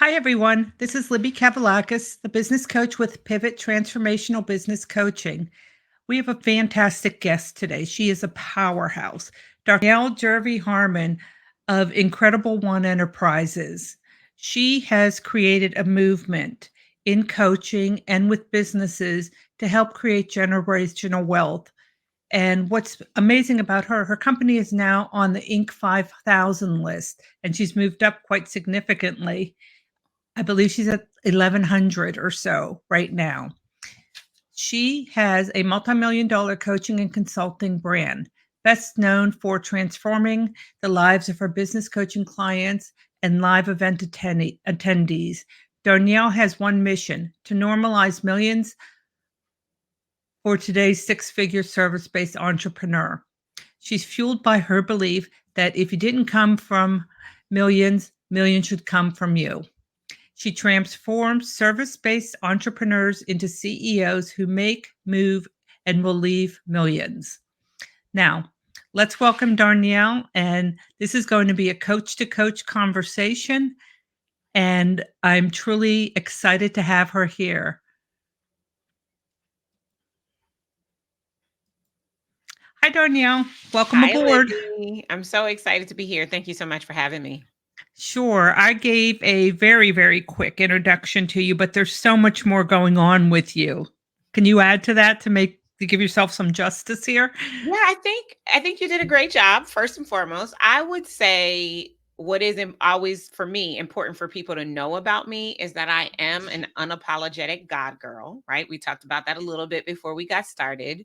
Hi, everyone. This is Libby Kavalakis, the business coach with Pivot Transformational Business Coaching. We have a fantastic guest today. She is a powerhouse, Darnyelle Jervey Harmon of Incredible One Enterprises. She has created a movement in coaching and with businesses to help create generational wealth. And what's amazing about her, her company is now on the Inc. 5000 list, and she's moved up quite significantly. I believe she's at 1,100 or so right now. She has a multi-million dollar coaching and consulting brand, best known for transforming the lives of her business coaching clients and live event attendees. Darnyelle has one mission: to normalize millions for today's six-figure service-based entrepreneur. She's fueled by her belief that if you didn't come from millions, millions should come from you. She transforms service-based entrepreneurs into CEOs who make, move, and will leave millions. Now, let's welcome Darnyelle, and this is going to be a coach-to-coach conversation, and I'm truly excited to have her here. Hi, Darnyelle. Welcome Hi, aboard. Libby. I'm so excited to be here. Thank you so much for having me. Sure. I gave a very, very quick introduction to you, but there's so much more going on with you. Can you add to that to give yourself some justice here? Yeah, I think you did a great job. First and foremost, I would say what is always for me important for people to know about me is that I am an unapologetic God girl, right? We talked about that a little bit before we got started.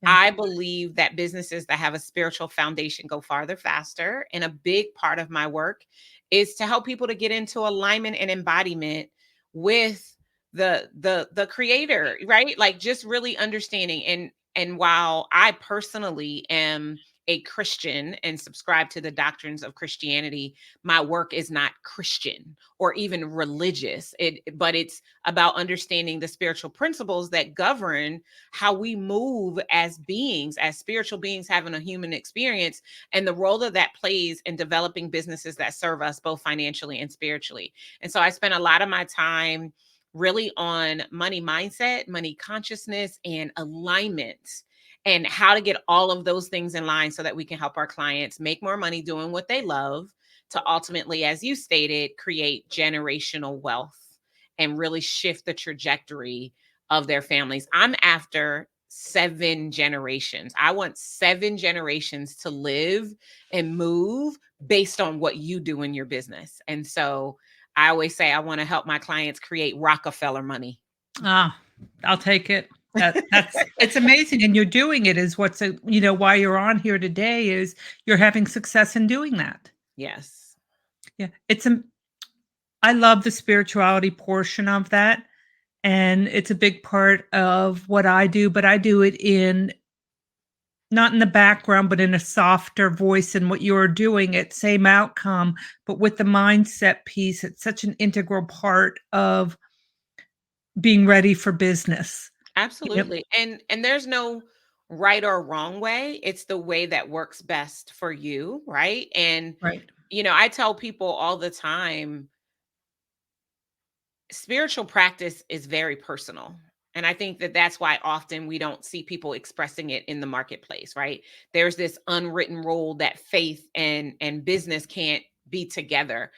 Yeah. I believe that businesses that have a spiritual foundation go farther faster. And a big part of my work is to help people to get into alignment and embodiment with the creator, right? Like just really understanding. And while I personally am a Christian and subscribe to the doctrines of Christianity, my work is not Christian or even religious. But it's about understanding the spiritual principles that govern how we move as beings, as spiritual beings having a human experience, and the role that that plays in developing businesses that serve us both financially and spiritually. And so I spent a lot of my time really on money mindset, money consciousness, and alignment, and how to get all of those things in line so that we can help our clients make more money doing what they love to ultimately, as you stated, create generational wealth and really shift the trajectory of their families. I'm after 7 generations. I want 7 generations to live and move based on what you do in your business. And so I always say I want to help my clients create Rockefeller money. Ah, I'll take it. That's it's amazing, and you're doing it is why you're on here today is you're having success in doing that. Yes. Yeah, I love the spirituality portion of that, and it's a big part of what I do, but I do it in not in the background, but in a softer voice and what you're doing it, same outcome, but with the mindset piece, it's such an integral part of being ready for business. Yep. Absolutely. And there's no right or wrong way. It's the way that works best for you, right? And Right. I tell people all the time, spiritual practice is very personal. And I think that that's why often we don't see people expressing it in the marketplace, right? There's this unwritten rule that faith and business can't be together.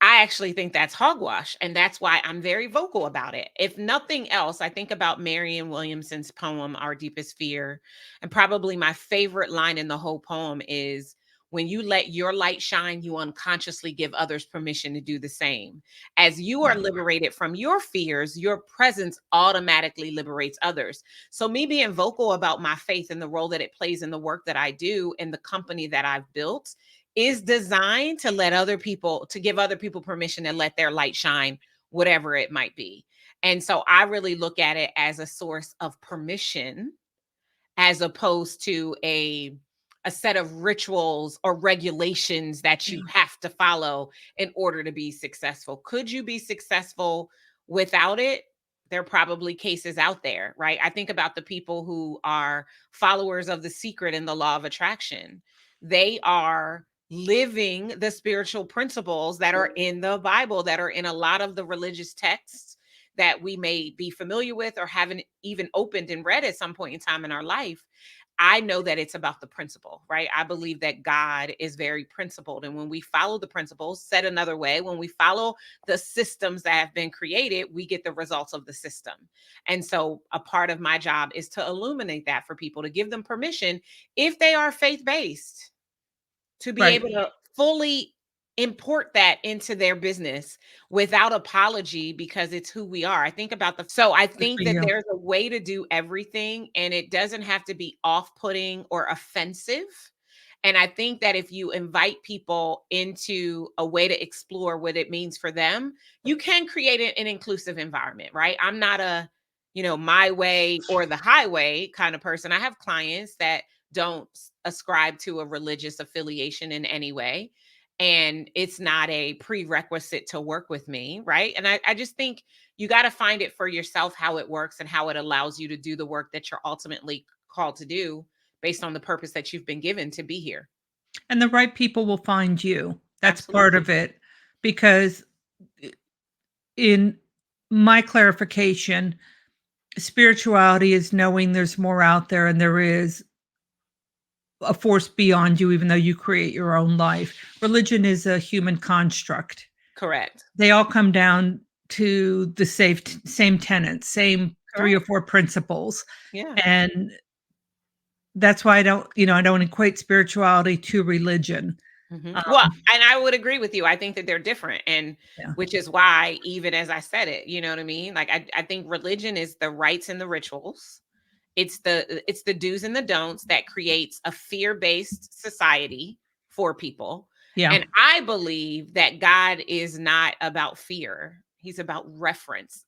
I actually think that's hogwash, and that's why I'm very vocal about it. If nothing else, I think about Marianne Williamson's poem, Our Deepest Fear, and probably my favorite line in the whole poem is, when you let your light shine, you unconsciously give others permission to do the same. As you are Yeah. liberated from your fears, your presence automatically liberates others. So, me being vocal about my faith and the role that it plays in the work that I do and the company that I've built is designed to give other people permission to let their light shine, whatever it might be. And so I really look at it as a source of permission as opposed to a set of rituals or regulations that you Yeah. have to follow in order to be successful. Could you be successful without it? There are probably cases out there, right? I think about the people who are followers of The Secret and the law of attraction. They are living the spiritual principles that are in the Bible, that are in a lot of the religious texts that we may be familiar with or haven't even opened and read at some point in time in our life. I know that it's about the principle, right? I believe that God is very principled. And when we follow the principles, said another way, when we follow the systems that have been created, we get the results of the system. And so a part of my job is to illuminate that for people, to give them permission, if they are faith based, to be Right. able to fully import that into their business without apology, because it's who we are. I think about so I Good for think that you. there's a way to do everything, and it doesn't have to be off-putting or offensive. And I think that if you invite people into a way to explore what it means for them, you can create an inclusive environment, right? I'm not a, my way or the highway kind of person. I have clients that don't ascribe to a religious affiliation in any way. And it's not a prerequisite to work with me, right? And I just think you got to find it for yourself, how it works and how it allows you to do the work that you're ultimately called to do based on the purpose that you've been given to be here. And the right people will find you. That's part Absolutely. of it. Because in my clarification, spirituality is knowing there's more out there and there is a force beyond you, even though you create your own life. Religion is a human construct. Correct. They all come down to the same tenets, same 3 or Correct. 4 principles. Yeah. And that's why I don't equate spirituality to religion. Well, Um, and I would agree with you. I think that they're different. And yeah. which is why, even as I said it, you know what I mean? Like, I think religion is the rites and the rituals. It's the do's and the don'ts that creates a fear-based society for people. Yeah. And I believe that God is not about fear. He's about reverence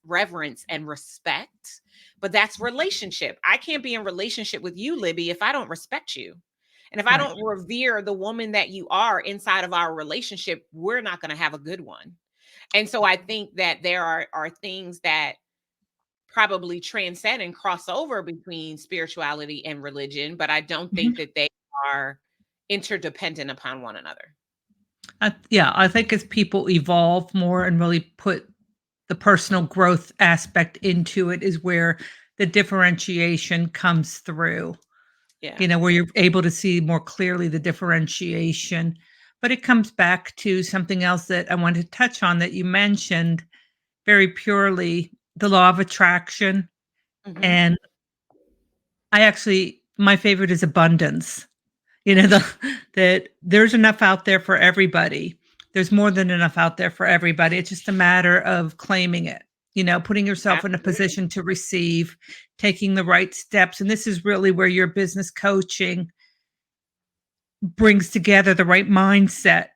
and respect. But that's relationship. I can't be in relationship with you, Libby, if I don't respect you. And if I Right. don't revere the woman that you are inside of our relationship, we're not going to have a good one. And so I think that there are things that probably transcend and cross over between spirituality and religion, but I don't think Mhm. that they are interdependent upon one another. Yeah, I think as people evolve more and really put the personal growth aspect into it is where the differentiation comes through, Yeah. where you're able to see more clearly the differentiation. But it comes back to something else that I wanted to touch on that you mentioned very purely, the law of attraction. Hmm. And my favorite is abundance. That there's enough out there for everybody. There's more than enough out there for everybody. It's just a matter of claiming it, putting yourself in a Absolutely. position to receive, taking the right steps. And this is really where your business coaching brings together the right mindset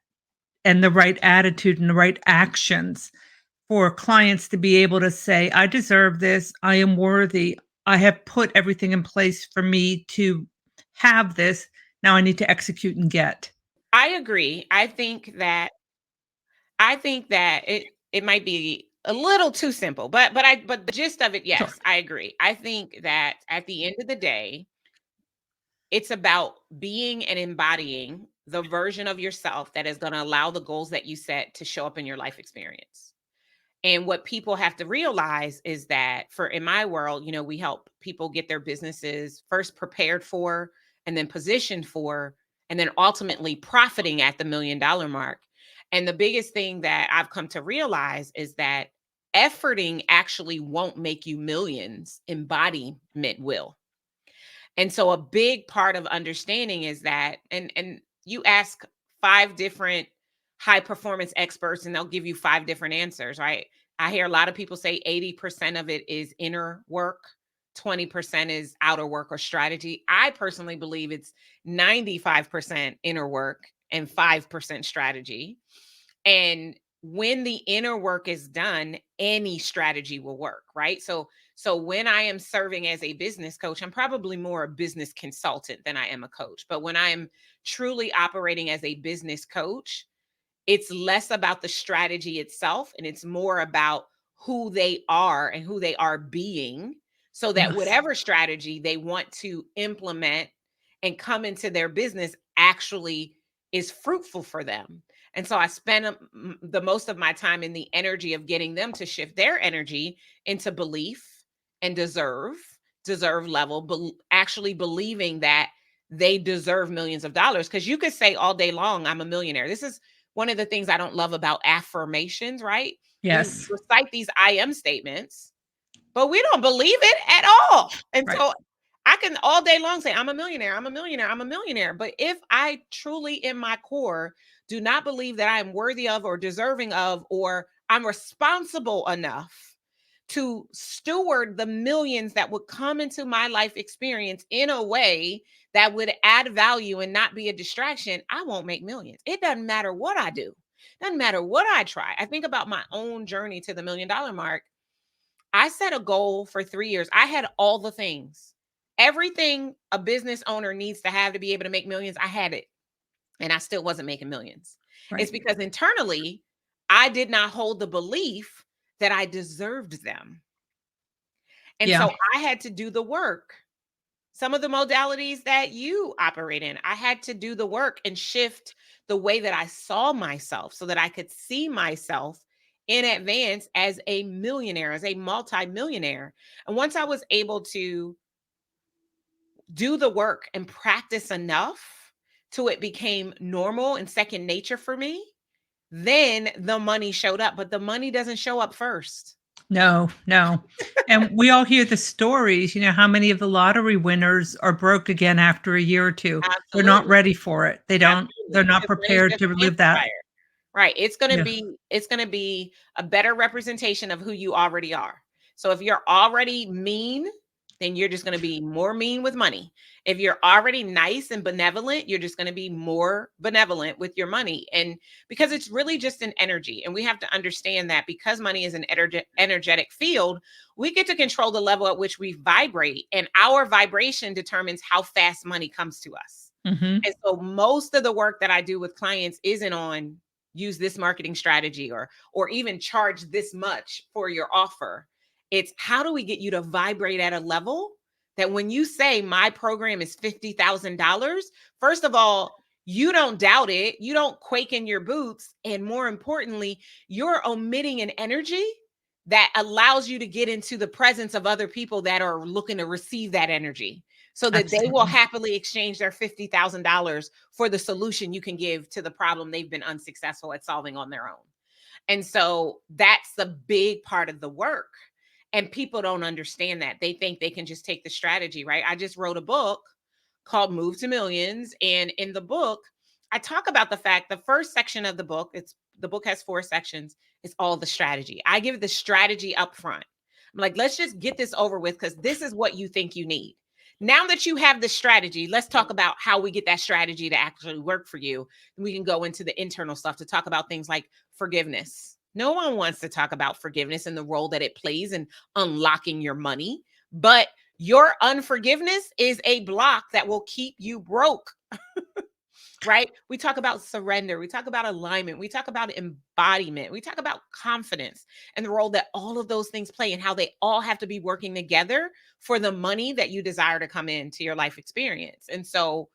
and the right attitude and the right actions for clients to be able to say, I deserve this. I am worthy. I have put everything in place for me to have this. Now I need to execute and get. I agree. I think that it might be a little too simple, but the gist of it, Sure. yes, I agree. I think that at the end of the day, it's about being and embodying the version of yourself that is going to allow the goals that you set to show up in your life experience. And what people have to realize is that, for in my world, we help people get their businesses first prepared for, and then positioned for, and then ultimately profiting at the $1 million mark. And the biggest thing that I've come to realize is that efforting actually won't make you millions, embodiment will. And so a big part of understanding is that, and you ask five different high performance experts and they'll give you five different answers, right? I hear a lot of people say 80% of it is inner work, 20% is outer work or strategy. I personally believe it's 95% inner work and 5% strategy. And when the inner work is done, any strategy will work, right? So when I am serving as a business coach, I'm probably more a business consultant than I am a coach. But when I am truly operating as a business coach, it's less about the strategy itself and it's more about who they are and who they are being, so that Yes. whatever strategy they want to implement and come into their business actually is fruitful for them. And so I spend the most of my time in the energy of getting them to shift their energy into belief and deserve level, actually believing that they deserve millions of dollars. Because you could say all day long, I'm a millionaire. This is one of the things I don't love about affirmations, right? We Yes. recite these I am statements, but we don't believe it at all. And Right. so I can all day long say, I'm a millionaire, I'm a millionaire, I'm a millionaire. But if I truly, in my core, do not believe that I am worthy of or deserving of, or I'm responsible enough to steward the millions that would come into my life experience in a way that would add value and not be a distraction, I won't make millions. It doesn't matter what I do. Doesn't matter what I try. I think about my own journey to the $1 million mark. I set a goal for 3 years. I had all the things. Everything a business owner needs to have to be able to make millions, I had it. And I still wasn't making millions. It's Right. because internally, I did not hold the belief that I deserved them. And Yeah. so I had to do the work. Some of the modalities that you operate in, I had to do the work and shift the way that I saw myself so that I could see myself in advance as a millionaire, as a multimillionaire. And once I was able to do the work and practice enough till it became normal and second nature for me, then the money showed up. But the money doesn't show up first. No, no. And we all hear the stories, how many of the lottery winners are broke again after a year or 2. They're not Absolutely. ready for it. They're Absolutely. not Because money's prepared just to an live that. amplifier. Right. Yeah. It's going to be a better representation of who you already are. So if you're already mean, then you're just going to be more mean with money. If you're already nice and benevolent, you're just going to be more benevolent with your money. And because it's really just an energy, and we have to understand that because money is an energetic field, we get to control the level at which we vibrate, and our vibration determines how fast money comes to us. Mhm. And so most of the work that I do with clients isn't on use this marketing strategy or even charge this much for your offer. It's how do we get you to vibrate at a level that when you say my program is $50,000, first of all, you don't doubt it, you don't quake in your boots, and more importantly, you're omitting an energy that allows you to get into the presence of other people that are looking to receive that energy so that they will Absolutely. happily exchange their $50,000 for the solution you can give to the problem they've been unsuccessful at solving on their own. And so that's the big part of the work. And people don't understand that. They think they can just take the strategy, right? I just wrote a book called Move to Millions. And in the book, I talk about the fact the first section of the book has 4 sections. It's all the strategy. I give the strategy up front. I'm like, let's just get this over with because this is what you think you need. Now that you have the strategy, let's talk about how we get that strategy to actually work for you. We can go into the internal stuff to talk about things like forgiveness. No one wants to talk about forgiveness and the role that it plays in unlocking your money, but your unforgiveness is a block that will keep you broke. Right? We talk about surrender, we talk about alignment, we talk about embodiment, we talk about confidence and the role that all of those things play and how they all have to be working together for the money that you desire to come into your life experience. And so,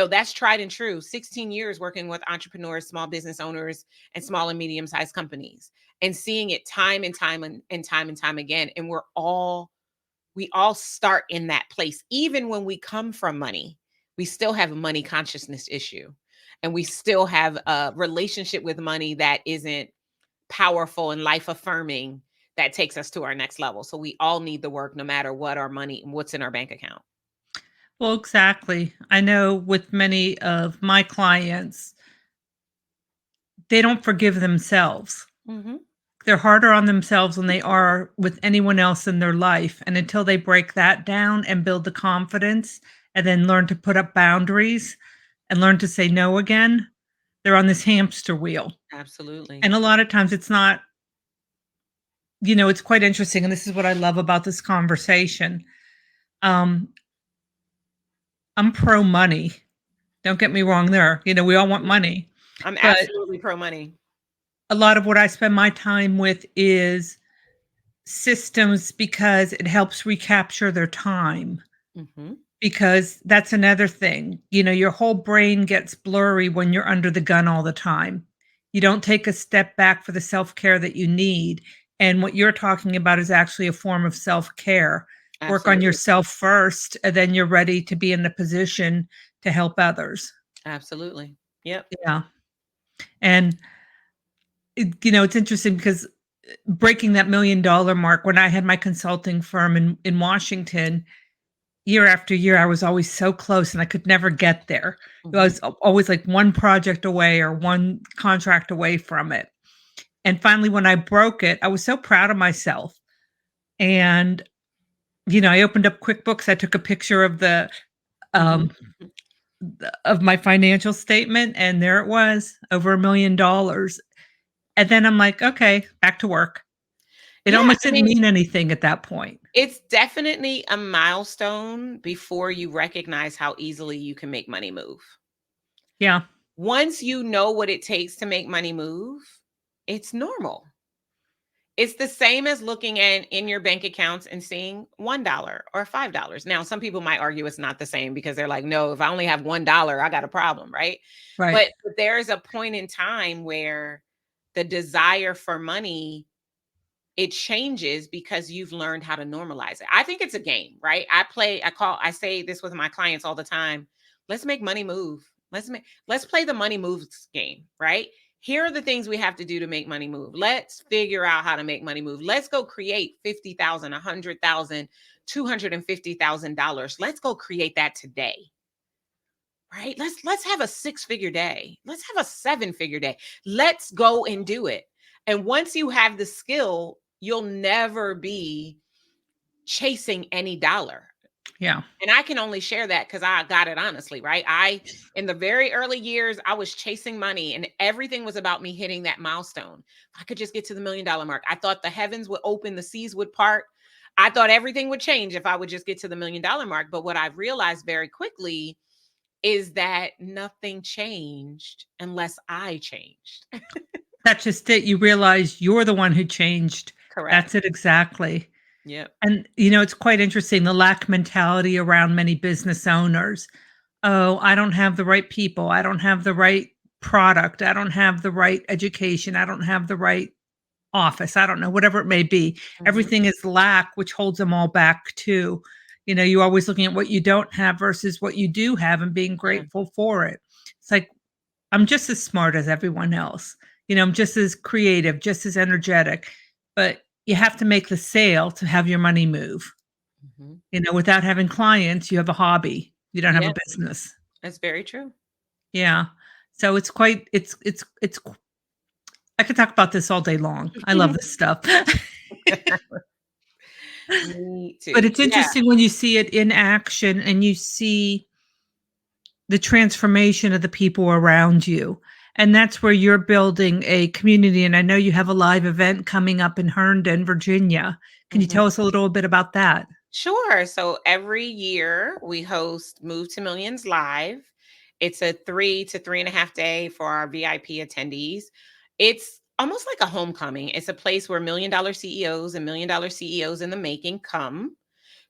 that's tried and true. 16 years working with entrepreneurs, small business owners, and small and medium sized companies and seeing it time and time and time and time again. And we all start in that place. Even when we come from money, we still have a money consciousness issue. And we still have a relationship with money that isn't powerful and life affirming that takes us to our next level. So we all need the work no matter what our money, what's in our bank account. Well, exactly. I know with many of my clients, they don't forgive themselves. Mm-hmm. They're harder on themselves than they are with anyone else in their life, and until they break that down and build the confidence and then learn to put up boundaries and learn to say no again, they're on this hamster wheel. Absolutely. And a lot of times it's not, it's quite interesting, and this is what I love about this conversation. Um, I'm pro money. Don't get me wrong there. We all want money. I'm But absolutely pro money. a lot of what I spend my time with is systems because it helps recapture their time. Mm-hmm. because that's another thing. Your whole brain gets blurry when you're under the gun all the time. You don't take a step back for the self-care that you need. And what you're talking about is actually a form of self-care. Work on Absolutely. yourself first, and then you're ready to be in the position to help others. Absolutely. Yep. Yeah. And it's interesting because breaking that $1 million mark, when I had my consulting firm in Washington, year after year, I was always so close and I could never get there. I Mhm. was always like one project away or one contract away from it. And finally, when I broke it, I was so proud of myself. And, I opened up QuickBooks. I took a picture of Mhm. um, of my financial statement, and there it was, over $1 million. And then I'm like, okay, back to work. It Yeah, almost I didn't mean, mean anything at that point. it's definitely a milestone before you recognize how easily you can make money move. Yeah. Once you know what it takes to make money move, it's normal. It's the same as looking at in your bank accounts and seeing $1 or $5. Now, some people might argue it's not the same because they're like, no, if I only have $1, I got a problem, right? Right. But there is a point in time where the desire for money, it changes because you've learned how to normalize it. I think it's a game, right? I say this with my clients all the time. Let's make money move. Let's play the money moves game, right? Here are the things we have to do to make money move. Let's figure out how to make money move. Let's go create 50,000, 100,000, $250,000. Let's go create that today. Right? Let's have a six-figure day. Let's have a seven-figure day. Let's go and do it. And once you have the skill, you'll never be chasing any dollar. Yeah. And I can only share that because I got it honestly, right? In the very early years, I was chasing money and everything was about me hitting that milestone. If I could just get to the $1 million mark, I thought the heavens would open, the seas would part. I thought everything would change if I would just get to the $1 million mark. But what I've realized very quickly is that nothing changed unless I changed. That's just it. You realize you're the one who changed. Correct. That's it exactly. Yep. And, it's quite interesting, the lack mentality around many business owners. Oh, I don't have the right people. I don't have the right product. I don't have the right education. I don't have the right office. I don't know, whatever it may be. Mhm. Everything is lack, which holds them all back too. You're always looking at what you don't have versus what you do have and being Yeah. grateful for it. It's like, I'm just as smart as everyone else. I'm just as creative, just as energetic, but you have to make the sale to have your money move. Mhm. Without having clients, you have a hobby. You don't have Yeah, a business. that's very true. Yeah. So it's quite it's I could talk about this all day long. I love this stuff. Me But too. it's Yeah. interesting when you see it in action and you see the transformation of the people around you. And that's where you're building a community. And I know you have a live event coming up in Herndon, Virginia. Can you Mhm. tell us a little bit about that? Sure. So every year we host Move to Millions Live. It's a 3 to 3.5 day for our VIP attendees. It's almost like a homecoming. It's a place where $1 million CEOs and $1 million CEOs in the making come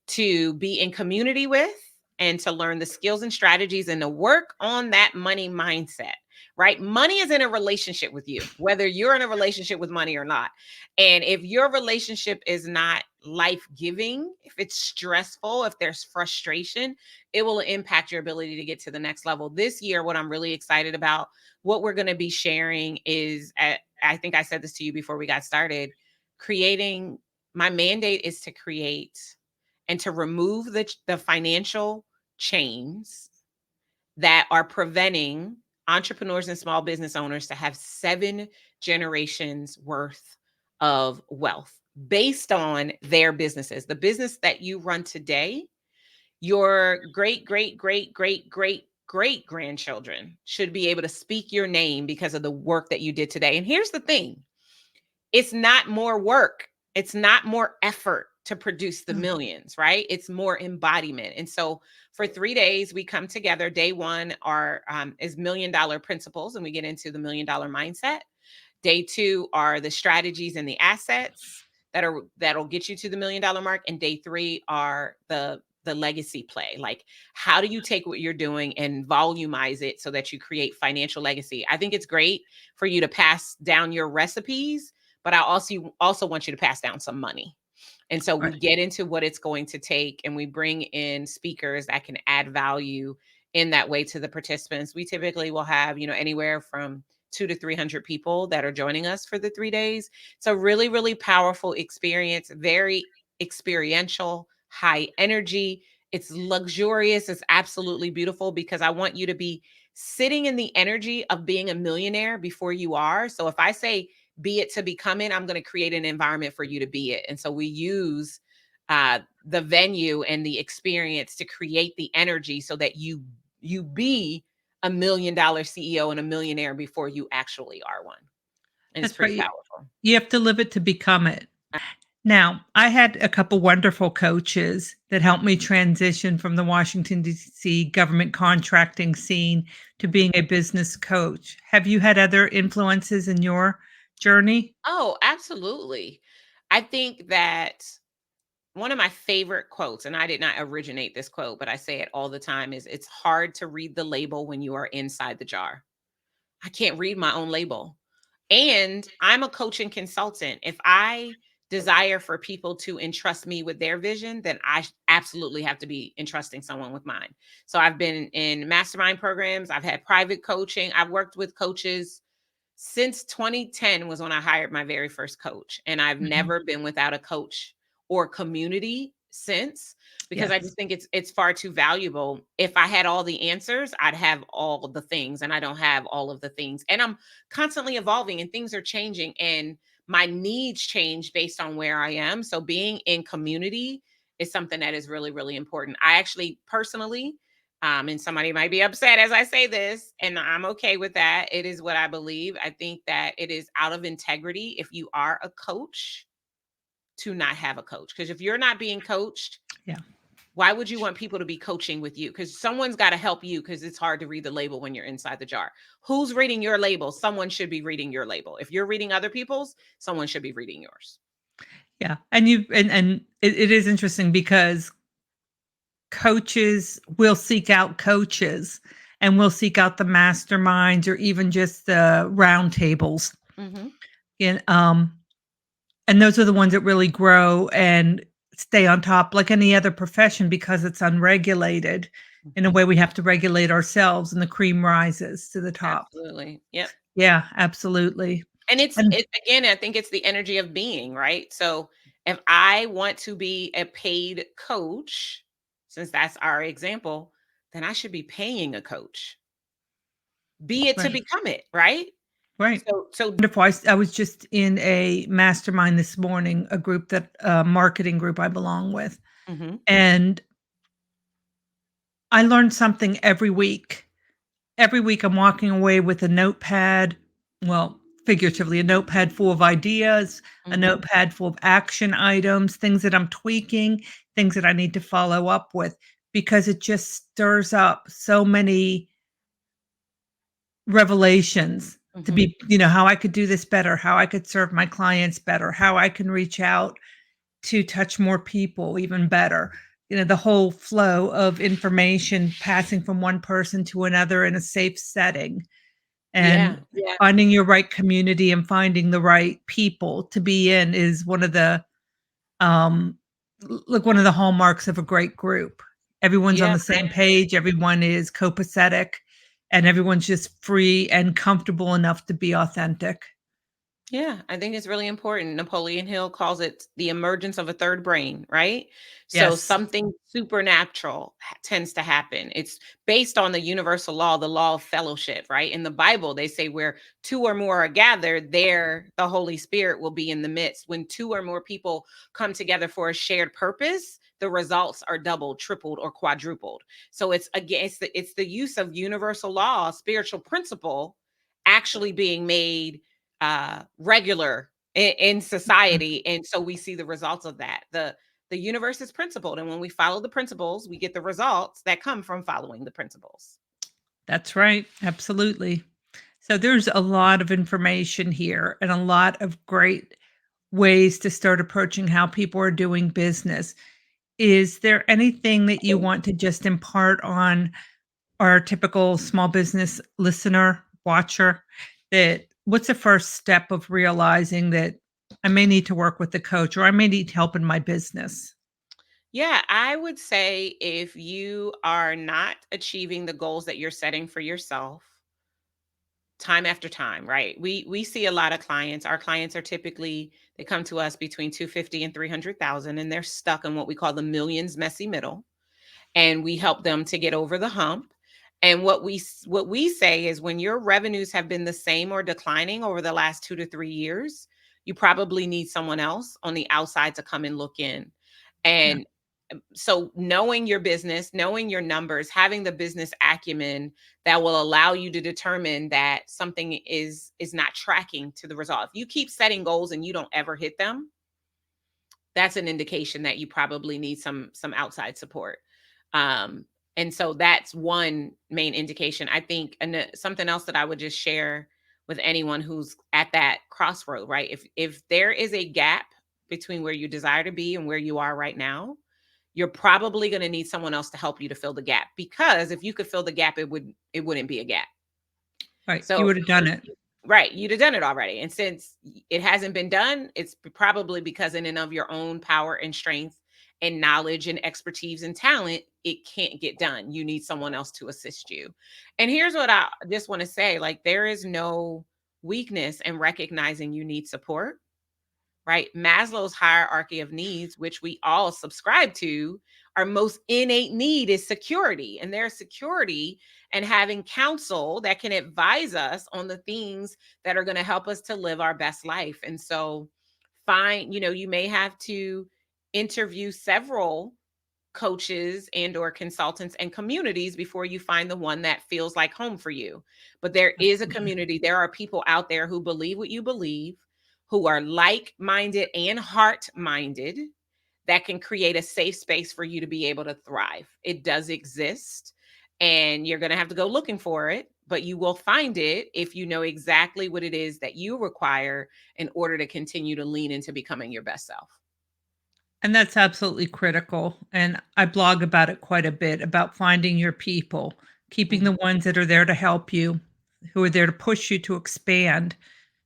to be in community with and to learn the skills and strategies and to work on that money mindset, right? Money is in a relationship with you, whether you're in a relationship with money or not. And if your relationship is not life giving, if it's stressful, if there's frustration, it will impact your ability to get to the next level. This year, what I'm really excited about, what we're going to be sharing is, I think I said this to you before we got started, creating, my mandate is to create and to remove the financial chains that are preventing entrepreneurs and small business owners to have 7 generations worth of wealth based on their businesses. The business that you run today, your great, great, great, great, great, great grandchildren should be able to speak your name because of the work that you did today. And here's the thing, it's not more work. It's not more effort to produce the Mm. millions, right? It's more embodiment. And so for 3 days, we come together. Day one is $1 million principles, and we get into the $1 million mindset. Day two are the strategies and the assets that'll get you to the $1 million mark. And day three are the legacy play. Like, how do you take what you're doing and volumize it so that you create financial legacy? I think it's great for you to pass down your recipes, but I also want you to pass down some money. And so we Right. get into what it's going to take, and we bring in speakers that can add value in that way to the participants. We typically will have, anywhere from 2 to 300 people that are joining us for the 3 days. It's a really, really powerful experience, very experiential, high energy. It's luxurious. It's absolutely beautiful because I want you to be sitting in the energy of being a millionaire before you are. So if I say be it to become it, I'm going to create an environment for you to be it. And so we use the venue and the experience to create the energy so that you be $1 million CEO and a millionaire before you actually are one. And it's That's pretty right. powerful. You have to live it to become it. Now, I had a couple wonderful coaches that helped me transition from the Washington, D.C. government contracting scene to being a business coach. Have you had other influences in your journey? Oh, absolutely. I think that one of my favorite quotes, and I did not originate this quote, but I say it all the time, is it's hard to read the label when you are inside the jar. I can't read my own label. And I'm a coach and consultant. If I desire for people to entrust me with their vision, then absolutely have to be entrusting someone with mine. So I've been in mastermind programs, I've had private coaching, I've worked with coaches since 2010 was when I hired my very first coach. And I've Mhm. never been without a coach or community since, because I Yes. just think it's far too valuable. If I had all the answers, I'd have all the things, and I don't have all of the things. And I'm constantly evolving and things are changing, and my needs change based on where I am. So being in community is something that is really, really important. I actually personally, and somebody might be upset as I say this, and I'm okay with that. It is what I believe. I think that it is out of integrity if you are a coach to not have a coach. Because if you're not being coached, Yeah. why would you want people to be coaching with you? Because someone's got to help you, because it's hard to read the label when you're inside the jar. Who's reading your label? Someone should be reading your label. If you're reading other people's, someone should be reading yours. Yeah. And it is interesting because coaches will seek out coaches and will seek out the masterminds or even just the roundtables. Hmm. And and those are the ones that really grow and stay on top like any other profession because it's unregulated. In a Hmm. way, we have to regulate ourselves and the cream rises to the top. Absolutely. Yep. Yeah, absolutely. And it's And it again, I think it's the energy of being, right? So if I want to be a paid coach, since that's our example, then I should be paying a coach. Be it to right, become it, right? right. So Wonderful. I was just in a mastermind this morning, a group that marketing group I belong with. mhm, And I learned something every week. Every week I'm walking away with a notepad, well, figuratively, a notepad full of ideas, a mhm, notepad full of action items, things that I'm tweaking, things that I need to follow up with, because it just stirs up so many revelations to mhm. be, how I could do this better, how I could serve my clients better, how I can reach out to touch more people even better. The whole flow of information passing from one person to another in a safe setting and Yeah, yeah, finding your right community and finding the right people to be in is one of the um one of the hallmarks of a great group. Everyone's on yeah. the same page, everyone is copacetic, and everyone's just free and comfortable enough to be authentic. Yeah, I think it's really important. Napoleon Hill calls it the emergence of a third brain, right? So Yes. something supernatural tends to happen. It's based on the universal law, the law of fellowship, right? In the Bible, they say where two or more are gathered, there the Holy Spirit will be in the midst. When two or more people come together for a shared purpose, the results are doubled, tripled, or quadrupled. So it's again, it's the use of universal law, spiritual principle, actually being made regular in society, and so we see the results of that. The universe is principled, and when we follow the principles, we get the results that come from following the principles. That's right. Absolutely. So there's a lot of information here and a lot of great ways to start approaching how people are doing business. is there anything that you want to just impart on our typical small business listener, watcher, that what's the first step of realizing that I may need to work with the coach or I may need help in my business? Yeah, I would say if you are not achieving the goals that you're setting for yourself time after time, right? We see a lot of clients. Our clients are typically they come to us between 250 and 300,000 and they're stuck in what we call the millions messy middle, and we help them to get over the hump. And what we say is when your revenues have been the same or declining over the last 2 to 3 years, you probably need someone else on the outside to come and look in. Yeah. And so knowing your business, knowing your numbers, having the business acumen that will allow you to determine that something is not tracking to the result. If you keep setting goals and you don't ever hit them, that's an indication that you probably need some outside support. Um, and so that's one main indication. I think, and something else that I would just share with anyone who's at that crossroad, right? If there is a gap between where you desire to be and where you are right now, you're probably going to need someone else to help you to fill the gap. Because if you could fill the gap, it wouldn't be a gap. Right. You So would have done it. right, you'd have done it already. And since it hasn't been done, it's probably because in and of your own power and strength and knowledge and expertise and talent, it can't get done. You need someone else to assist you. And here's what I just want to say, like there is no weakness in recognizing you need support, right? Maslow's hierarchy of needs, which we all subscribe to, our most innate need is security. And there's security and having counsel that can advise us on the things that are going to help us to live our best life. And so, you may have to interview several coaches and or consultants and communities before you find the one that feels like home for you. But there is a Absolutely. community. There are people out there who believe what you believe, who are like-minded and heart-minded, that can create a safe space for you to be able to thrive. It does exist, and you're going to have to go looking for it, but you will find it if you know exactly what it is that you require in order to continue to lean into becoming your best self. And that's absolutely critical. And I blog about it quite a bit about finding your people, keeping Mhm. the ones that are there to help you, who are there to push you to expand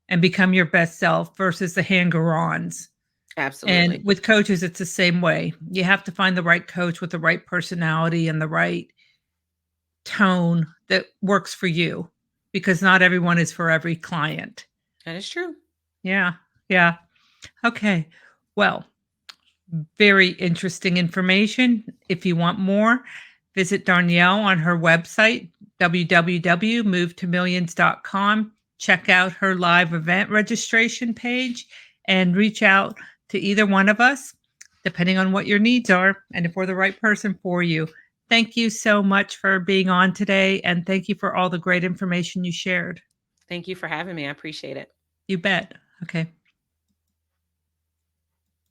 and become your best self versus the hanger-ons. And Absolutely. with coaches, it's the same way. You have to find the right coach with the right personality and the right tone that works for you because not everyone is for every client. That is true. Yeah. Yeah. Okay. Well, very interesting information. If you want more, visit Darnyelle on her website, www.movetomillions.com. Check out her live event registration page and reach out to either one of us, depending on what your needs are and if we're the right person for you. Thank you so much for being on today. And thank you for all the great information you shared. Thank you for having me. I appreciate it. You bet. Okay.